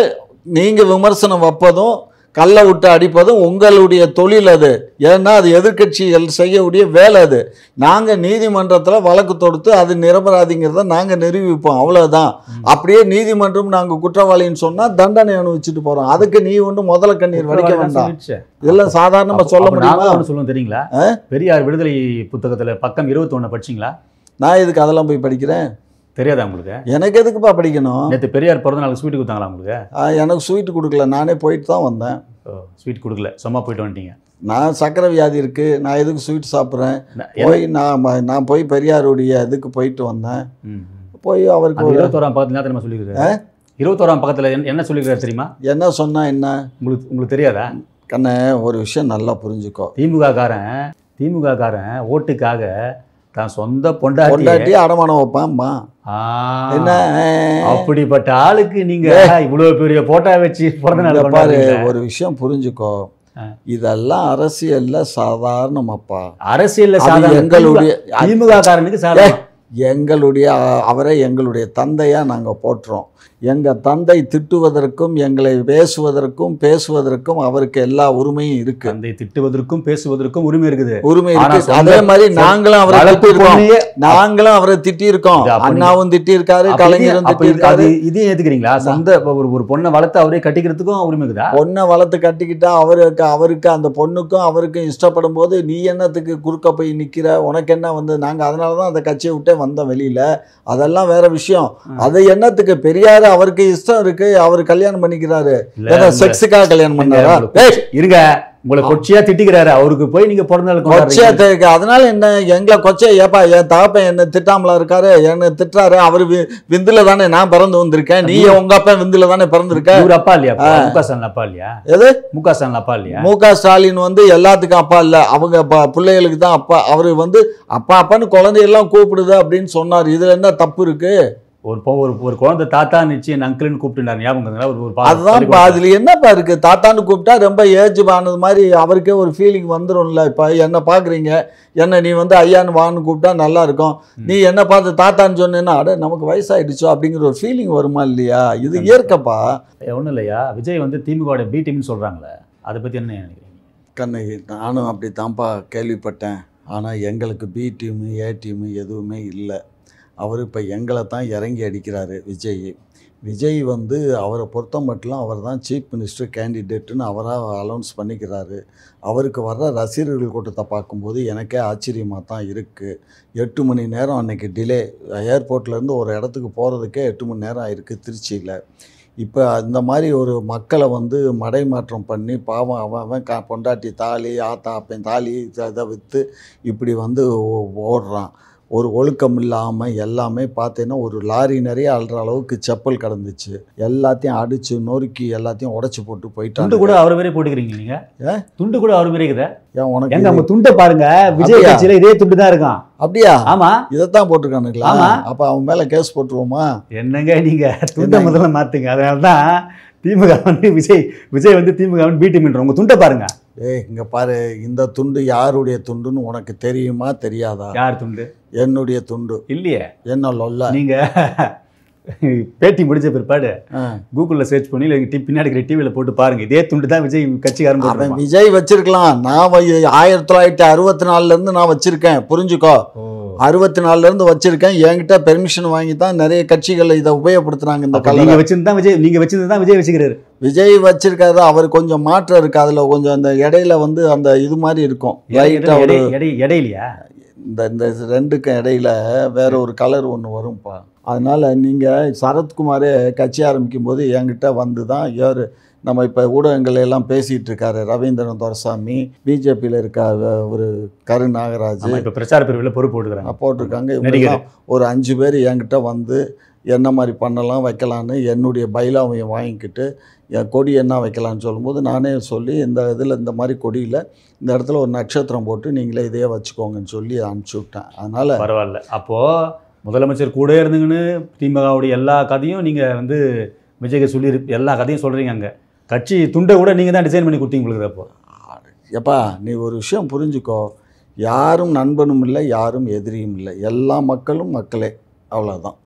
நீங்க விமர்சனம் வைப்பதும் கல்லை விட்டு அடிப்பதும் உங்களுடைய தொழில். அது ஏன்னா அது எதிர்கட்சிகள் செய்யக்கூடிய வேலை. அது நாங்கள் நீதிமன்றத்தில் வழக்கு தொடுத்து அது நிரபராதிங்கிறத நாங்கள் நிரூபிப்போம், அவ்வளோதான். அப்படியே நீதிமன்றம் நாங்கள் குற்றவாளின்னு சொன்னால் தண்டனை அனுபவிச்சுட்டு போகிறோம். அதுக்கு நீ ஒன்று முதல கண்ணீர் வடிக்க வேண்டாம். இதெல்லாம் சாதாரணமாக சொல்ல முடியுமா? சொல்லுவோம் தெரியுங்களா? பெரியார் விடுதலை புத்தகத்தில் பக்கம் 21 படிச்சிங்களா? நான் இதுக்கு அதெல்லாம் போய் படிக்கிறேன்? தெரியாதா உங்களுக்கு? எனக்கு எதுக்குப்பா படிக்கணும்? நேற்று பெரியார் பிறந்த நாளுக்கு ஸ்வீட் கொடுத்தாங்களா உங்களுக்கு? எனக்கு ஸ்வீட் கொடுக்கல, நானே போயிட்டு தான் வந்தேன். ஸ்வீட் கொடுக்கல, சும்மா போயிட்டு வந்துட்டீங்க. நான் சக்கரை வியாதி இருக்குது, நான் எதுக்கு ஸ்வீட் சாப்பிட்றேன்? போய் நான் போய் பெரியாருடைய இதுக்கு போயிட்டு வந்தேன். போய் அவருக்கு 21ஆம் பக்கத்தில் என்ன தெரியுமா சொல்லியிருக்காரு? 21ஆம் பக்கத்தில் என்ன சொல்லியிருக்காரு தெரியுமா? என்ன சொன்னா? என்ன உங்களுக்கு தெரியாதா? கண்ணே, ஒரு விஷயம் நல்லா புரிஞ்சுக்கோ. திமுக காரன் ஓட்டுக்காக தான் சொந்த பொண்டாட்டி அடமானம் வைப்பான்மா. என்ன அப்படிப்பட்ட ஆளுக்கு நீங்க இவ்வளவு பெரிய போட்டா வச்சு பிறந்த நாள் பாரு. ஒரு விஷயம் புரிஞ்சுக்கோ, இதெல்லாம் அரசியல்ல சாதாரணமாப்பா. அரசியல்ல எங்களுடைய திமுக காரனுக்கு அவரை எங்களுடைய தந்தையா நாங்க போற்றுறோம். எங்கள் தந்தை திட்டுவதற்கும் எங்களை பேசுவதற்கும் அவருக்கு எல்லா உரிமையும் இருக்கு. தந்தை திட்டுவதற்கும் பேசுவதற்கும் உரிமை இருக்குது. அதே மாதிரி நாங்களும் அவரை திட்டி இருக்கோம். அண்ணாவும் திட்டி இருக்காரு, கலைஞரும் திட்டி இருக்காரு. இதையும் ஏத்துக்கிறீங்களா? சொந்த ஒரு பொண்ணை வளர்த்து அவரே கட்டிக்கிறதுக்கும் உரிமை இருக்குதா? பொண்ணை வளர்த்து கட்டிக்கிட்டா அவருக்கு அந்த பொண்ணுக்கும் அவருக்கும் இஷ்டப்படும் போது நீ என்னத்துக்கு குறுக்க போய் நிக்கிற? உனக்கு என்ன வந்து? நாங்க அதனாலதான் அந்த கட்சியை விட்டே வந்தோம் வெளியில. அதெல்லாம் வேற விஷயம். அதை என்னத்துக்கு? பெரியாரு அவருக்கு இஷ்டம் இருக்கு, அவர் கல்யாணம் பண்ணிக்கிறாரு. செக்ஸுக்காக கல்யாணம் பண்ணாரா? இருங்க, உங்களை கொச்சையா திட்டிக்கிறாரு, அவருக்கு போய் நீங்க பிறந்த கொச்சையா இருக்கு. அதனால என்ன? எங்களை கொச்சையா ஏப்பா? என் தாப்பன் என்ன திட்டாமலா இருக்காரு? என்ன திட்டுறாரு? அவரு விந்துல தானே நான் பிறந்து வந்திருக்கேன், நீ உங்க அப்பா விந்துல தானே பிறந்திருக்க. அப்பா இல்லையா? முக ஸ்டாலின் அப்பா இல்லையா? எது முக ஸ்டாலின் அப்பா இல்லையா? முக ஸ்டாலின் வந்து எல்லாத்துக்கும் அப்பா இல்ல, அவங்க பிள்ளைகளுக்கு தான் அப்பா. அவரு வந்து அப்பா அப்பான்னு குழந்தையெல்லாம் கூப்பிடுது அப்படின்னு சொன்னார். இதுல என்ன தப்பு இருக்கு? ஒரு குழந்தை தாத்தா நிச்சயம் அங்கிள்னு கூப்பிட்டுனாரு, ஞாபகம்? அதுதான் அதுல என்னப்பா இருக்கு? தாத்தான்னு கூப்பிட்டா ரொம்ப ஏஜ் ஆனது மாதிரி அவருக்கே ஒரு ஃபீலிங் வந்துடும்ல. இப்ப என்ன பாக்குறீங்க, என்ன நீ வந்து ஐயான்னு வான்னு கூப்பிட்டா நல்லா இருக்கும். நீ என்ன பார்த்து தாத்தான்னு சொன்னேன்னா அட நமக்கு வயசாயிடுச்சோ அப்படிங்கிற ஒரு ஃபீலிங் வருமா இல்லையா? இது இயற்கைப்பா. ஒன்றும் இல்லையா? விஜய் வந்து திமுக பி டீம்னு சொல்றாங்களே, அதை பத்தி என்ன நினைக்கிறீங்க? கண்ணகி, நானும் அப்படி தான்ப்பா கேள்விப்பட்டேன். ஆனால் எங்களுக்கு பி டீமு ஏ டீமு எதுவுமே இல்லை. அவர் இப்போ எங்களை தான் இறங்கி அடிக்கிறாரு விஜய் வந்து அவரை பொறுத்த மட்டும் அவர் தான் சீஃப் மினிஸ்டர் கேண்டிடேட்டுன்னு அவராக அனௌன்ஸ் பண்ணிக்கிறாரு. அவருக்கு வர்ற ரசிகர்கள் கூட்டத்தை பார்க்கும்போது எனக்கே ஆச்சரியமாக தான் இருக்குது. 8 மணி நேரம் அன்றைக்கி டிலே, ஏர்போர்ட்லேருந்து ஒரு இடத்துக்கு போகிறதுக்கே 8 மணி நேரம் ஆயிருக்கு திருச்சியில். இப்போ அந்த மாதிரி ஒரு மக்களை வந்து மடைமாற்றம் பண்ணி பாவம் அவன் பொண்டாட்டி தாலி ஆத்தா அப்பன் தாலி இதை விற்று இப்படி வந்து ஓடுறான். ஒரு ஒழுக்கம் இல்லாமல் எல்லாமே பார்த்தீங்கன்னா ஒரு லாரி நிறைய அல்ற அளவுக்கு செப்பல் கிடந்துச்சு. எல்லாத்தையும் அடித்து நொறுக்கி எல்லாத்தையும் உடச்சி போட்டு போயிட்டாங்க. துண்டு கூட அவர் மாதிரியே போட்டுக்கிறீங்க நீங்கள்? துண்டு கூட அவர் மாதிரி இருக்குதா? ஏன் உனக்கு எங்க அவங்க துண்டை பாருங்க, விஜய் கட்சியில் இதே துண்டு தான் இருக்கான். அப்படியா? ஆமா, இதைத்தான் போட்டிருக்கானுங்களா? அப்போ அவன் மேலே கேஸ் போட்டுருவோமா? என்னங்க நீங்க துண்டை முதல்ல மாத்துங்க. அதனால தான் திமுக வந்து விஜய் வந்து திமுக பி டீம்ன்ற உங்கள் துண்டை பாருங்க. இங்கே பாரு, இந்த துண்டு யாருடைய துண்டுன்னு உனக்கு தெரியுமா தெரியாதா? யார் துண்டு? என்னுடைய துண்டு இல்லையே. என்ன லொல்ல? நீங்கள் பேட்டி முடிச்ச பிற்பாடு கூகுளில் சர்ச் பண்ணி இல்லை பின்னாடி இருக்கிற டிவியில் போட்டு பாருங்க, இதே துண்டு தான் விஜய் கட்சிக்காரன். அவன் விஜய் வச்சிருக்கலாம். நான் 1964 நான் வச்சிருக்கேன், புரிஞ்சுக்கோ. 64 வச்சிருக்கேன். என்கிட்ட பெர்மிஷன் வாங்கி தான் நிறைய கட்சிகள் இதை உபயோகப்படுத்துறாங்க. இந்த கலர் நீங்கள் வச்சிருந்து தான் விஜய் வச்சுக்கிறாரு. விஜய் வச்சிருக்காரு. அவர் கொஞ்சம் மாற்றம் இருக்கு, அதில் கொஞ்சம் அந்த இடையில வந்து அந்த இது மாதிரி இருக்கும். இடையிலையா? இந்த ரெண்டுக்கும் இடையில வேற ஒரு கலர் ஒன்று வரும்ப்பா. அதனால் நீங்கள் சரத்குமாரே கட்சி ஆரம்பிக்கும் போது என்கிட்ட வந்து தான் நம்ம இப்போ ஊடகங்கள் எல்லாம் பேசிகிட்டு இருக்காரு ரவீந்திரன் துரைசாமி, பிஜேபியில் இருக்க ஒரு கரு நாகராஜ், இப்போ பிரச்சார பிரிவில் பொறுப்பு போட்டிருக்காங்க. இவங்கெல்லாம் ஒரு 5 பேர் என்கிட்ட வந்து என்ன மாதிரி பண்ணலாம் வைக்கலான்னு என்னுடைய பைலாவையும் வாங்கிக்கிட்டு என் கொடி என்ன வைக்கலான்னு சொல்லும்போது நானே சொல்லி இந்த இதில் இந்த மாதிரி கொடியில் இந்த இடத்துல ஒரு நட்சத்திரம் போட்டு நீங்களே இதையே வச்சுக்கோங்கன்னு சொல்லி அனுப்பிச்சி விட்டேன். அதனால் பரவாயில்ல. அப்போது முதலமைச்சர் கூட இருந்துங்கன்னு திமுகவுடைய எல்லா கதையும் நீங்கள் வந்து விஜய்க்கு சொல்லி எல்லா கதையும் சொல்கிறீங்க. அங்கே கட்சி துண்டை கூட நீங்கள் தான் டிசைன் பண்ணி கொடுத்தீங்க உங்களுக்கு. அப்போ எப்பா நீ ஒரு விஷயம் புரிஞ்சுக்கோ, யாரும் நண்பனும் இல்லை, யாரும் எதிரியும் இல்லை, எல்லா மக்களும் மக்களே, அவ்வளோதான்.